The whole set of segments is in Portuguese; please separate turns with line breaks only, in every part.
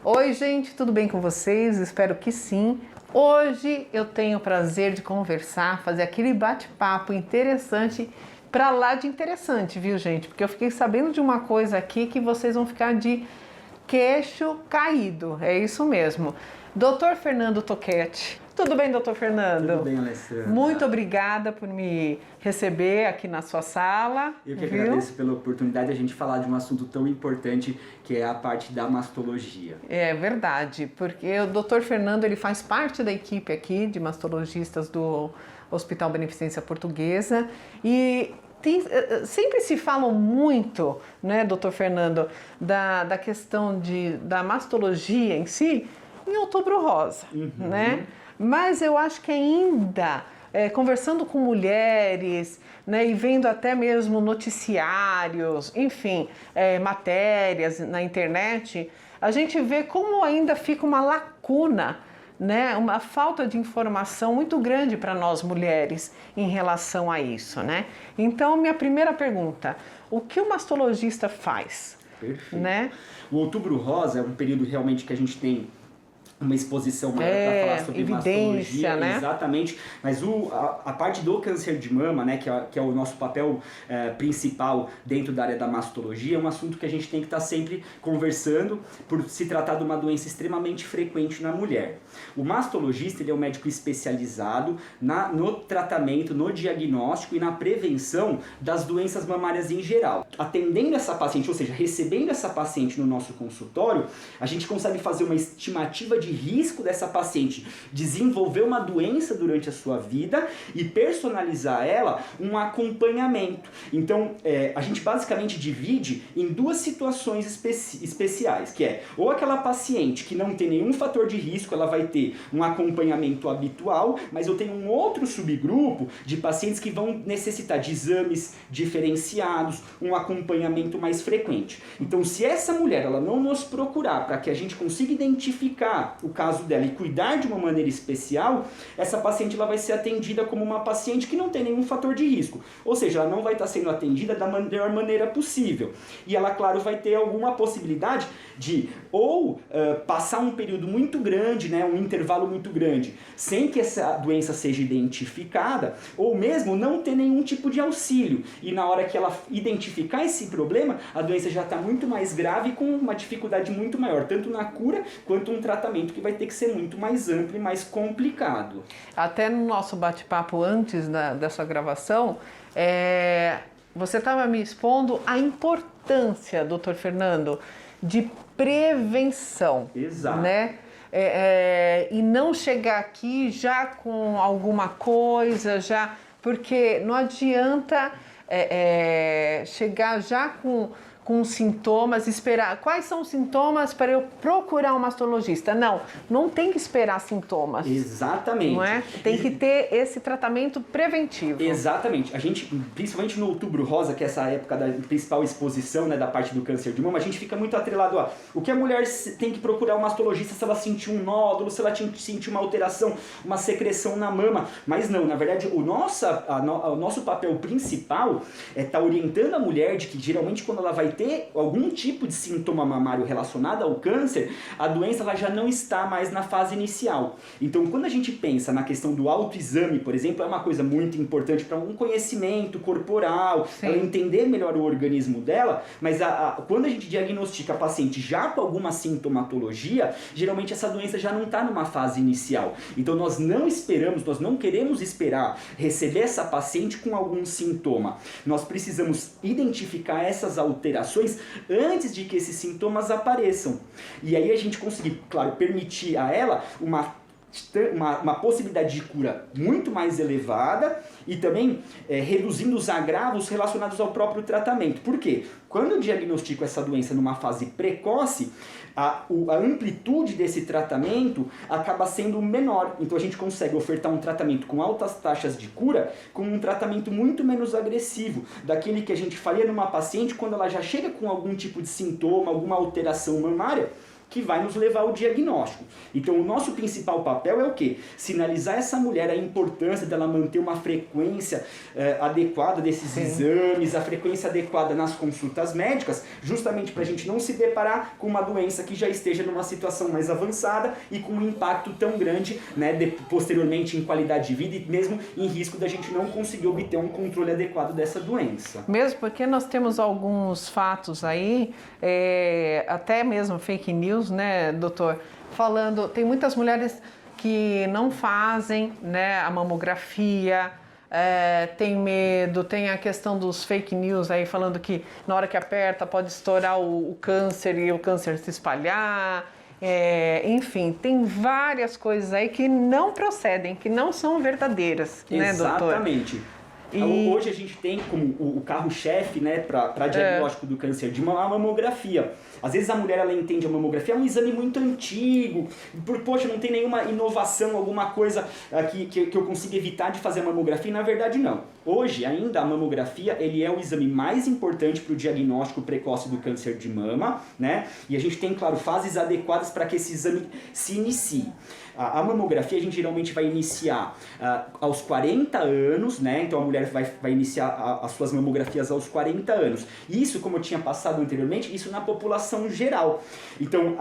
Oi, gente, tudo bem com vocês? Espero que sim. Hoje eu tenho o prazer de conversar, fazer aquele bate-papo interessante, pra lá de interessante, viu, gente? Porque eu fiquei sabendo de uma coisa aqui que vocês vão ficar de queixo caído. É isso mesmo. Dr. Fernando Toquetti. Tudo bem, doutor Fernando?
Tudo bem, Alessandra.
Muito obrigada por me receber aqui na sua sala.
Eu que agradeço pela oportunidade de a gente falar de um assunto tão importante que é a parte da mastologia.
É verdade, porque o Dr. Fernando ele faz parte da equipe aqui de mastologistas do Hospital Beneficência Portuguesa e sempre se fala muito, né, Dr. Fernando, da questão da mastologia em si em Outubro Rosa, né? Mas eu acho que ainda, conversando com mulheres, né, e vendo até mesmo noticiários, enfim, matérias na internet, a gente vê como ainda fica uma lacuna, né, uma falta de informação muito grande para nós mulheres em relação a isso, né? Então, minha primeira pergunta, o que o mastologista faz?
Perfeito.
Né?
O Outubro Rosa é um período realmente que a gente tem uma exposição maior para falar sobre mastologia,
né?
Exatamente, mas a parte do câncer de mama, né, que é o nosso papel principal dentro da área da mastologia, é um assunto que a gente tem que estar sempre conversando por se tratar de uma doença extremamente frequente na mulher. O mastologista ele é um médico especializado no tratamento, no diagnóstico e na prevenção das doenças mamárias em geral. Atendendo essa paciente, ou seja, recebendo essa paciente no nosso consultório, a gente consegue fazer uma estimativa de risco dessa paciente desenvolver uma doença durante a sua vida e personalizar ela um acompanhamento. Então, a gente basicamente divide em duas situações especiais, que é ou aquela paciente que não tem nenhum fator de risco, ela vai ter um acompanhamento habitual, mas eu tenho um outro subgrupo de pacientes que vão necessitar de exames diferenciados, um acompanhamento mais frequente. Então, se essa mulher ela não nos procurar para que a gente consiga identificar o caso dela e cuidar de uma maneira especial, essa paciente ela vai ser atendida como uma paciente que não tem nenhum fator de risco. Ou seja, ela não vai estar sendo atendida da melhor maneira possível. E ela, claro, vai ter alguma possibilidade de ou passar um período muito grande, né, um intervalo muito grande, sem que essa doença seja identificada, ou mesmo não ter nenhum tipo de auxílio. E na hora que ela identificar esse problema, a doença já está muito mais grave e com uma dificuldade muito maior, tanto na cura quanto um tratamento que vai ter que ser muito mais amplo e mais complicado.
Até no nosso bate-papo antes dessa gravação, você estava me expondo a importância, doutor Fernando, de prevenção.
Exato.
Né? E não chegar aqui já com alguma coisa, porque não adianta chegar já com sintomas, esperar. Quais são os sintomas para eu procurar um mastologista? Não tem que esperar sintomas.
Exatamente.
Não é? Tem que ter esse tratamento preventivo.
Exatamente. A gente, principalmente no Outubro Rosa, que é essa época da principal exposição, né, da parte do câncer de mama, a gente fica muito atrelado a o que a mulher tem que procurar um mastologista se ela sentir um nódulo, se ela sentir uma alteração, uma secreção na mama. Mas não, na verdade, o nosso papel principal é estar orientando a mulher de que geralmente quando ela vai ter algum tipo de sintoma mamário relacionado ao câncer, a doença ela já não está mais na fase inicial. Então, quando a gente pensa na questão do autoexame, por exemplo, é uma coisa muito importante para um conhecimento corporal, ela entender melhor o organismo dela, mas quando a gente diagnostica a paciente já com alguma sintomatologia, geralmente essa doença já não está numa fase inicial. Então, nós não queremos esperar receber essa paciente com algum sintoma. Nós precisamos identificar essas alterações antes de que esses sintomas apareçam. E aí a gente conseguir, claro, permitir a ela uma possibilidade de cura muito mais elevada e também reduzindo os agravos relacionados ao próprio tratamento. Por quê? Quando eu diagnostico essa doença numa fase precoce, a amplitude desse tratamento acaba sendo menor. Então a gente consegue ofertar um tratamento com altas taxas de cura com um tratamento muito menos agressivo, daquele que a gente faria numa paciente quando ela já chega com algum tipo de sintoma, alguma alteração mamária, que vai nos levar ao diagnóstico. Então o nosso principal papel é o quê? Sinalizar essa mulher a importância dela manter uma frequência adequada desses exames, a frequência adequada nas consultas médicas, justamente para a gente não se deparar com uma doença que já esteja numa situação mais avançada e com um impacto tão grande, né, posteriormente em qualidade de vida e mesmo em risco da gente não conseguir obter um controle adequado dessa doença.
Mesmo porque nós temos alguns fatos aí, até mesmo fake news, né, doutor? Falando, tem muitas mulheres que não fazem, né, a mamografia, tem medo, tem a questão dos fake news aí falando que na hora que aperta pode estourar o câncer e o câncer se espalhar. Enfim, tem várias coisas aí que não procedem, que não são verdadeiras, né, doutor?
Exatamente. Hoje a gente tem como o carro-chefe, né, para diagnóstico do câncer de mama, a mamografia. Às vezes a mulher ela entende a mamografia, é um exame muito antigo, poxa, não tem nenhuma inovação, alguma coisa que eu consiga evitar de fazer a mamografia, e na verdade não. Hoje ainda a mamografia ele é o exame mais importante para o diagnóstico precoce do câncer de mama, né? E a gente tem, claro, fases adequadas para que esse exame se inicie. A mamografia a gente geralmente vai iniciar aos 40 anos, né? Então a mulher vai iniciar as suas mamografias aos 40 anos. Isso, como eu tinha passado anteriormente, isso na população geral. Então,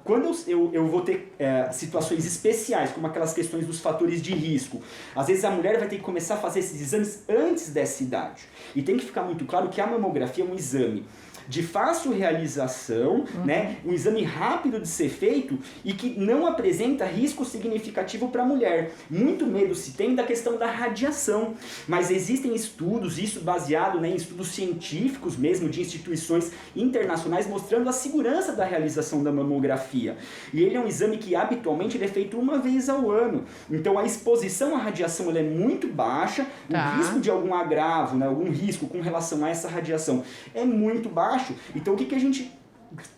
quando eu vou ter situações especiais, como aquelas questões dos fatores de risco, às vezes a mulher vai ter que começar a fazer esses exames antes dessa idade. E tem que ficar muito claro que a mamografia é um exame de fácil realização, né? Um exame rápido de ser feito e que não apresenta risco significativo para a mulher. Muito medo se tem da questão da radiação, mas existem estudos, isso baseado, né, em estudos científicos mesmo, de instituições internacionais, mostrando a segurança da realização da mamografia. E ele é um exame que habitualmente ele é feito uma vez ao ano. Então a exposição à radiação ela é muito baixa, o risco de algum agravo, né, algum risco com relação a essa radiação é muito baixo. Então o que a gente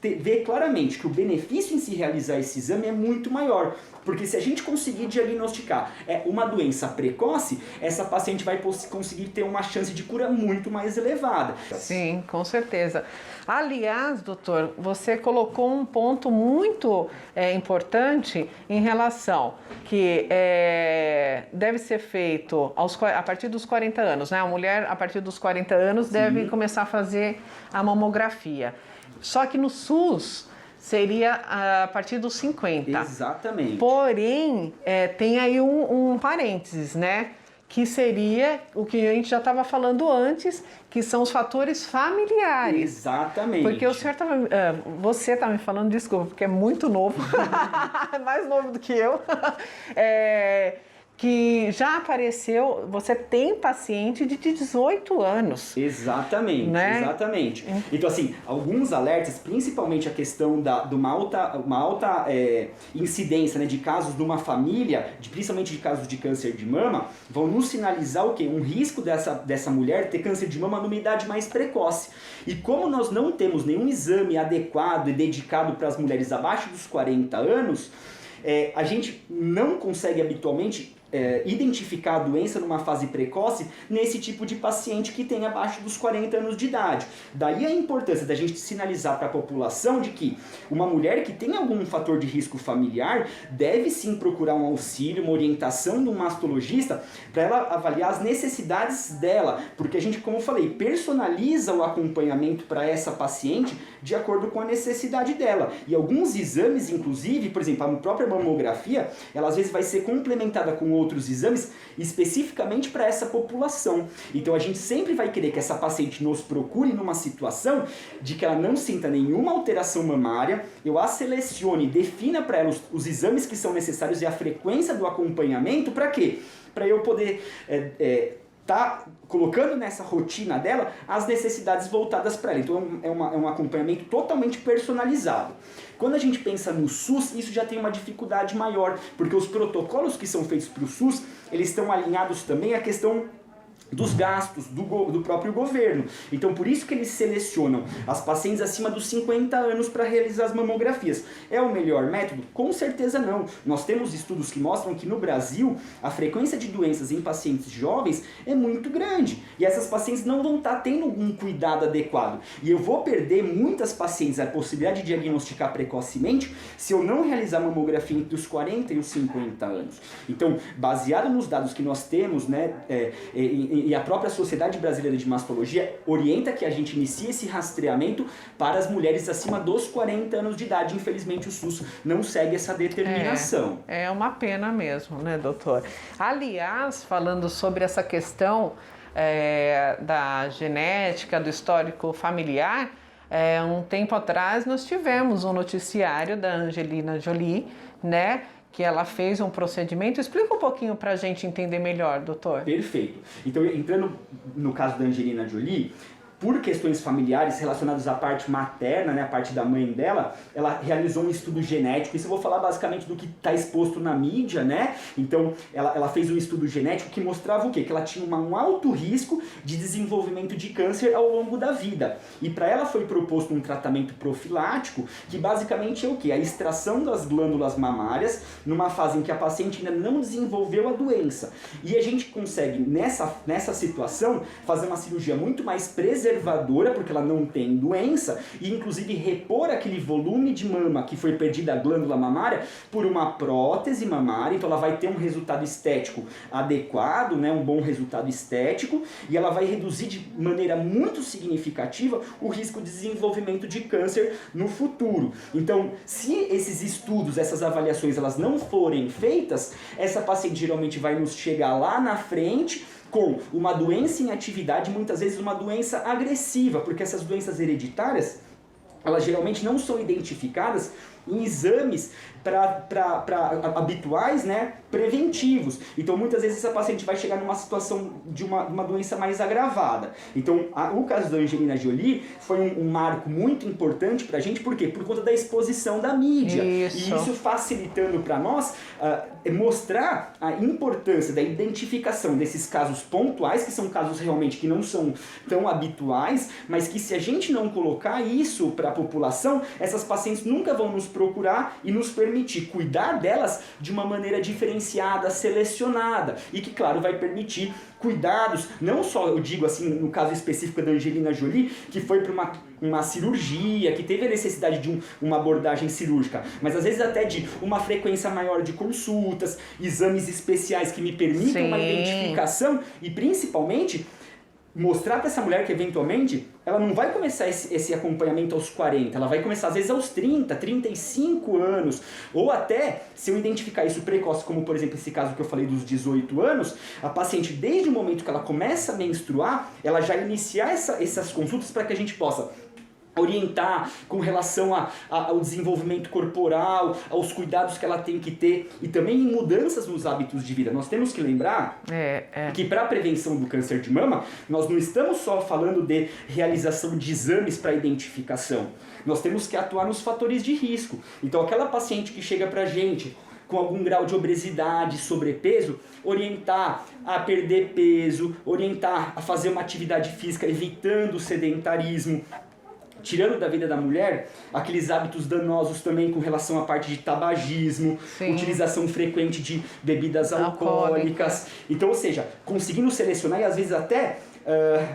vê claramente? Que o benefício em se realizar esse exame é muito maior. Porque se a gente conseguir diagnosticar uma doença precoce, essa paciente vai conseguir ter uma chance de cura muito mais elevada.
Sim, com certeza. Aliás, doutor, você colocou um ponto muito importante em relação que deve ser feito a partir dos 40 anos, né? A mulher, a partir dos 40 anos, deve começar a fazer a mamografia. Só que no SUS seria a partir dos 50.
Exatamente.
Porém, tem aí um parênteses, né? Que seria o que a gente já estava falando antes, que são os fatores familiares.
Exatamente.
Porque o senhor você está me falando, desculpa, porque é muito novo, mais novo do que eu, que já apareceu, você tem paciente de 18 anos.
Exatamente, né? Exatamente. Então, assim, alguns alertas, principalmente a questão de uma alta incidência, né, de casos de uma família, principalmente de casos de câncer de mama, vão nos sinalizar o quê? Um risco dessa mulher ter câncer de mama numa idade mais precoce. E como nós não temos nenhum exame adequado e dedicado para as mulheres abaixo dos 40 anos, a gente não consegue habitualmente identificar a doença numa fase precoce nesse tipo de paciente que tem abaixo dos 40 anos de idade. Daí a importância da gente sinalizar para a população de que uma mulher que tem algum fator de risco familiar deve sim procurar um auxílio, uma orientação de um mastologista para ela avaliar as necessidades dela, porque a gente, como eu falei, personaliza o acompanhamento para essa paciente de acordo com a necessidade dela. E alguns exames, inclusive, por exemplo, a própria mamografia, ela às vezes vai ser complementada com outros exames especificamente para essa população. Então a gente sempre vai querer que essa paciente nos procure numa situação de que ela não sinta nenhuma alteração mamária, eu a selecione, defina para ela os exames que são necessários e a frequência do acompanhamento, para quê? Para eu poder tá colocando nessa rotina dela as necessidades voltadas para ela. Então é um acompanhamento totalmente personalizado. Quando a gente pensa no SUS, isso já tem uma dificuldade maior, porque os protocolos que são feitos para o SUS, eles estão alinhados também à questão dos gastos do próprio governo. Então, por isso que eles selecionam as pacientes acima dos 50 anos para realizar as mamografias. É o melhor método? Com certeza não. Nós temos estudos que mostram que no Brasil a frequência de doenças em pacientes jovens é muito grande e essas pacientes não vão estar tendo um cuidado adequado. E eu vou perder muitas pacientes a possibilidade de diagnosticar precocemente se eu não realizar mamografia entre os 40 e os 50 anos. Então, baseado nos dados que nós temos, né, e a própria Sociedade Brasileira de Mastologia orienta que a gente inicie esse rastreamento para as mulheres acima dos 40 anos de idade. Infelizmente o SUS não segue essa determinação.
É uma pena mesmo, né, doutor? Aliás, falando sobre essa questão da genética, do histórico familiar, um tempo atrás nós tivemos um noticiário da Angelina Jolie, né, que ela fez um procedimento. Explica um pouquinho para a gente entender melhor, doutor.
Perfeito. Então, entrando no caso da Angelina Jolie, por questões familiares relacionadas à parte materna, né, a parte da mãe dela, ela realizou um estudo genético. Isso eu vou falar basicamente do que está exposto na mídia, né? Então, ela fez um estudo genético que mostrava o quê? Que ela tinha um alto risco de desenvolvimento de câncer ao longo da vida. E para ela foi proposto um tratamento profilático, que basicamente é o quê? A extração das glândulas mamárias numa fase em que a paciente ainda não desenvolveu a doença. E a gente consegue, nessa situação, fazer uma cirurgia muito mais preservadora, porque ela não tem doença, e inclusive repor aquele volume de mama que foi perdida a glândula mamária por uma prótese mamária. Então ela vai ter um resultado estético adequado, né, um bom resultado estético, e ela vai reduzir de maneira muito significativa o risco de desenvolvimento de câncer no futuro. Então, se esses estudos, essas avaliações, elas não forem feitas, essa paciente geralmente vai nos chegar lá na frente com uma doença em atividade, muitas vezes uma doença agressiva, porque essas doenças hereditárias, elas geralmente não são identificadas em exames habituais, né, preventivos. Então, muitas vezes essa paciente vai chegar numa situação de uma doença mais agravada. Então, o caso da Angelina Jolie foi um marco muito importante pra gente. Por quê? Por conta da exposição da mídia.
Isso.
E isso facilitando para nós mostrar a importância da identificação desses casos pontuais, que são casos realmente que não são tão habituais, mas que se a gente não colocar isso para a população, essas pacientes nunca vão nos procurar e nos permitir cuidar delas de uma maneira diferenciada, selecionada, e que, claro, vai permitir cuidados, não só, eu digo assim, no caso específico da Angelina Jolie, que foi para uma cirurgia, que teve a necessidade de uma abordagem cirúrgica, mas às vezes até de uma frequência maior de consultas, exames especiais que me permitam uma identificação e, principalmente, mostrar para essa mulher que eventualmente ela não vai começar esse acompanhamento aos 40, ela vai começar às vezes aos 30, 35 anos, ou até, se eu identificar isso precoce, como por exemplo esse caso que eu falei dos 18 anos, a paciente desde o momento que ela começa a menstruar, ela já iniciar essas consultas para que a gente possa orientar com relação ao desenvolvimento corporal, aos cuidados que ela tem que ter e também em mudanças nos hábitos de vida. Nós temos que lembrar que para a prevenção do câncer de mama, nós não estamos só falando de realização de exames para identificação. Nós temos que atuar nos fatores de risco. Então aquela paciente que chega para a gente com algum grau de obesidade, sobrepeso, orientar a perder peso, orientar a fazer uma atividade física evitando o sedentarismo, tirando da vida da mulher aqueles hábitos danosos também com relação à parte de tabagismo,
Sim.
utilização frequente de bebidas alcoólicas. Então, ou seja, conseguindo selecionar e às vezes até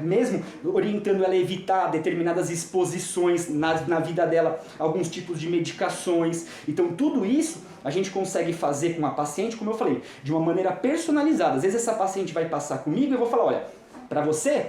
mesmo orientando ela a evitar determinadas exposições na vida dela, alguns tipos de medicações. Então tudo isso a gente consegue fazer com a paciente, como eu falei, de uma maneira personalizada. Às vezes essa paciente vai passar comigo e eu vou falar, olha, para você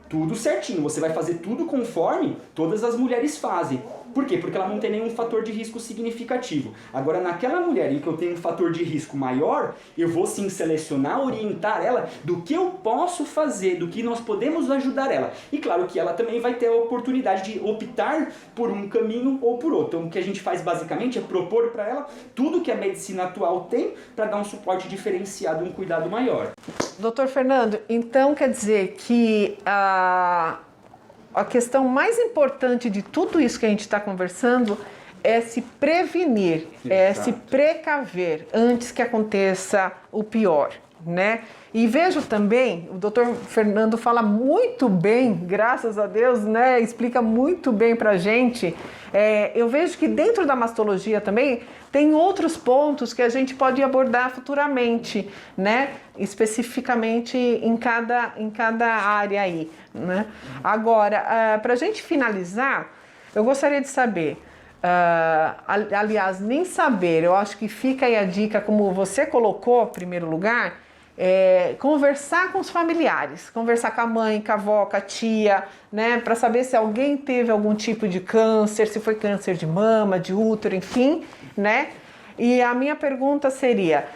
tudo certinho, você vai fazer tudo conforme todas as mulheres fazem. Por quê? Porque ela não tem nenhum fator de risco significativo. Agora, naquela mulher em que eu tenho um fator de risco maior, eu vou sim selecionar, orientar ela do que eu posso fazer, do que nós podemos ajudar ela. E claro que ela também vai ter a oportunidade de optar por um caminho ou por outro. Então, o que a gente faz basicamente é propor para ela tudo que a medicina atual tem para dar um suporte diferenciado, um cuidado maior.
Doutor Fernando, então quer dizer que a questão mais importante de tudo isso que a gente está conversando é se prevenir, é se precaver antes que aconteça o pior, né? E vejo também, o doutor Fernando fala muito bem, graças a Deus, né? Explica muito bem pra gente. Eu vejo que dentro da mastologia também tem outros pontos que a gente pode abordar futuramente, né? Especificamente em cada área aí, né? Agora, pra gente finalizar, eu gostaria de saber, aliás, nem saber, eu acho que fica aí a dica, como você colocou em primeiro lugar, conversar com os familiares, conversar com a mãe, com a avó, com a tia, né, para saber se alguém teve algum tipo de câncer, se foi câncer de mama, de útero, enfim, né? E a minha pergunta seria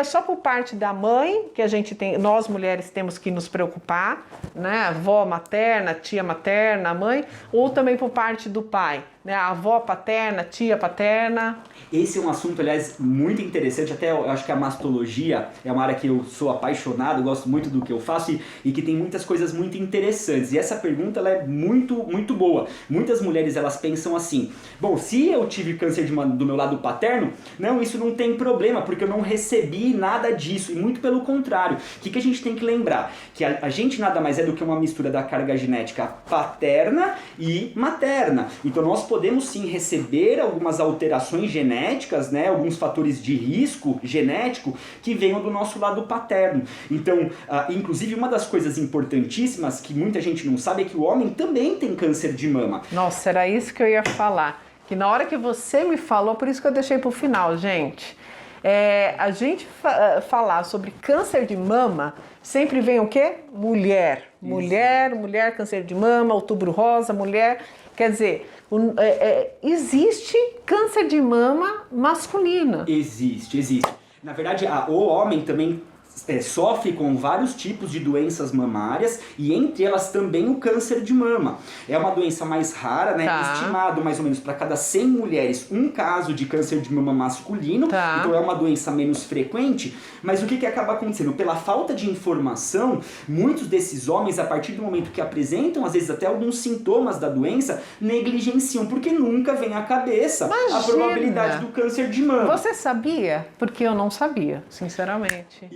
só por parte da mãe que a gente tem, nós mulheres temos que nos preocupar, né? Avó materna, tia materna, mãe, ou também por parte do pai, né? A avó paterna, tia paterna.
Esse é um assunto, aliás, muito interessante. Até eu acho que a mastologia é uma área que eu sou apaixonado, gosto muito do que eu faço e que tem muitas coisas muito interessantes. E essa pergunta ela é muito, muito boa. Muitas mulheres elas pensam assim: bom, se eu tive câncer do meu lado paterno, não, isso não tem problema, porque eu não recebi nada disso. E muito pelo contrário. O que a gente tem que lembrar? Que a gente nada mais é do que uma mistura da carga genética paterna e materna. Então nós podemos sim receber algumas alterações genéticas, né, alguns fatores de risco genético que venham do nosso lado paterno. Então, inclusive uma das coisas importantíssimas que muita gente não sabe é que o homem também tem câncer de mama.
Nossa, era isso que eu ia falar. Que na hora que você me falou, por isso que eu deixei pro final, gente. A gente falar sobre câncer de mama, sempre vem o quê? Mulher. Mulher, câncer de mama, outubro rosa, mulher. Quer dizer, existe câncer de mama masculino.
Existe. Na verdade, o homem também sofre com vários tipos de doenças mamárias e entre elas também o câncer de mama. É uma doença mais rara, né?
Tá.
Estimado mais ou menos para cada 100 mulheres um caso de câncer de mama masculino.
Tá.
Então é uma doença menos frequente, mas o que acaba acontecendo? Pela falta de informação, muitos desses homens, a partir do momento que apresentam às vezes até alguns sintomas da doença, negligenciam, porque nunca vem à cabeça a probabilidade do câncer de mama.
Você sabia? Porque eu não sabia, sinceramente.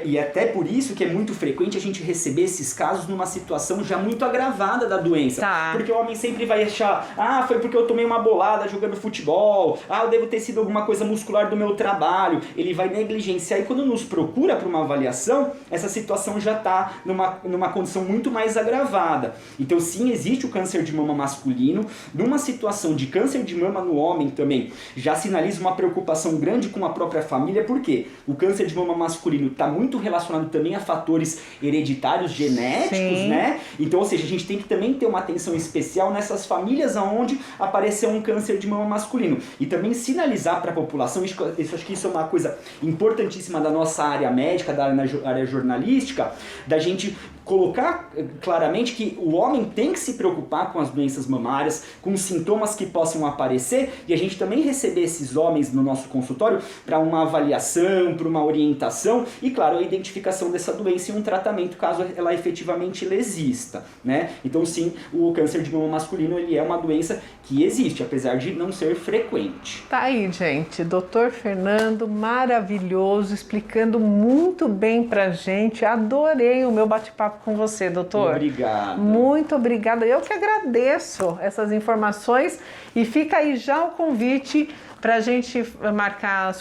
E até por isso que é muito frequente a gente receber esses casos numa situação já muito agravada da doença.
Tá.
Porque o homem sempre vai achar, foi porque eu tomei uma bolada jogando futebol, eu devo ter sido alguma coisa muscular do meu trabalho. Ele vai negligenciar e quando nos procura para uma avaliação, essa situação já está numa condição muito mais agravada. Então sim, existe o câncer de mama masculino. Numa situação de câncer de mama no homem também, já sinaliza uma preocupação grande com a própria família, porque o câncer de mama masculino está muito relacionado também a fatores hereditários genéticos,
Sim.
né? Então, ou seja, a gente tem que também ter uma atenção especial nessas famílias onde apareceu um câncer de mama masculino. E também sinalizar para a população, acho que isso é uma coisa importantíssima da nossa área médica, da área jornalística, da gente colocar claramente que o homem tem que se preocupar com as doenças mamárias, com os sintomas que possam aparecer, e a gente também receber esses homens no nosso consultório para uma avaliação, para uma orientação e, claro, a identificação dessa doença e um tratamento caso ela efetivamente exista, né? Então, sim, o câncer de mama masculino ele é uma doença que existe, apesar de não ser frequente.
Tá aí, gente, Dr. Fernando, maravilhoso, explicando muito bem pra gente. Adorei o meu bate-papo com você, doutor.
Obrigado.
Muito obrigada. Eu que agradeço essas informações e fica aí já o convite para a gente marcar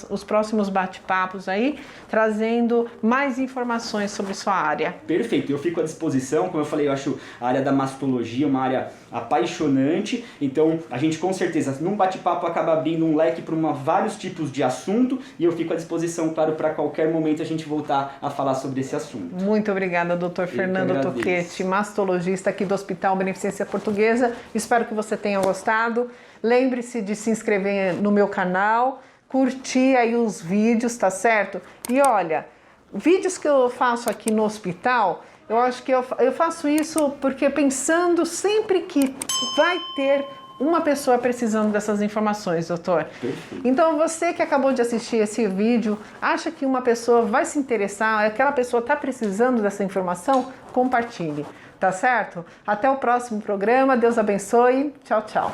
os próximos bate-papos aí, trazendo mais informações sobre sua área.
Perfeito, eu fico à disposição. Como eu falei, eu acho a área da mastologia uma área apaixonante, então a gente com certeza num bate-papo acaba abrindo um leque para vários tipos de assunto e eu fico à disposição, claro, para qualquer momento a gente voltar a falar sobre esse assunto.
Muito obrigada, Dr. Fernando Toquetti, mastologista aqui do Hospital Beneficência Portuguesa. Espero que você tenha gostado. Lembre-se de se inscrever no meu canal, curtir aí os vídeos, tá certo? E olha, vídeos que eu faço aqui no hospital, eu acho que eu faço isso porque pensando sempre que vai ter uma pessoa precisando dessas informações, doutor. Então você que acabou de assistir esse vídeo, acha que uma pessoa vai se interessar, aquela pessoa está precisando dessa informação? Compartilhe, tá certo? Até o próximo programa, Deus abençoe, tchau, tchau.